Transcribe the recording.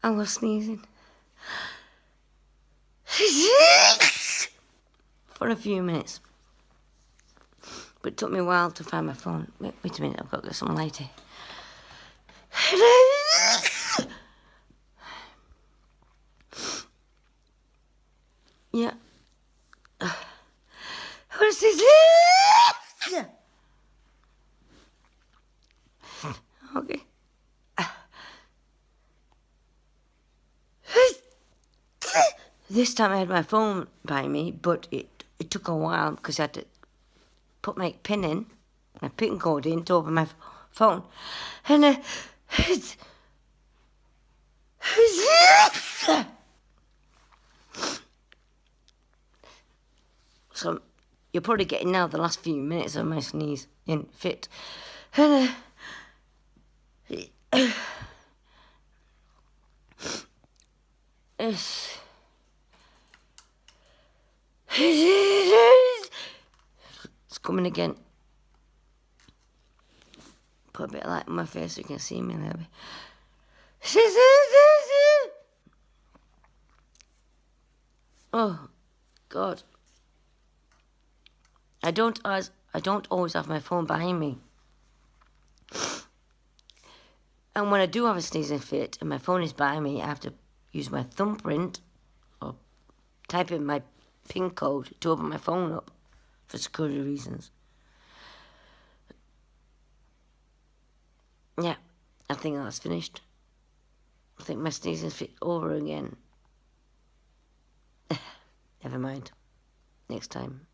I was sneezing for a few minutes. But it took me a while to find my phone. Wait a minute, I've got to get some lighter. Yeah. What is this? Okay. This time I had my phone by me, but it took a while because I had to put my PIN in, my PIN code in to open my phone. And so you're probably getting now the last few minutes of my sneeze in fit. And it's coming again. Put a bit of light on my face so you can see me a little bit. Oh, God. I don't always have my phone behind me. And when I do have a sneezing fit and my phone is by me, I have to use my thumbprint or type in my PIN code to open my phone up for security reasons. Yeah, I think that's finished. I think my sneezing fit over again. Never mind. Next time.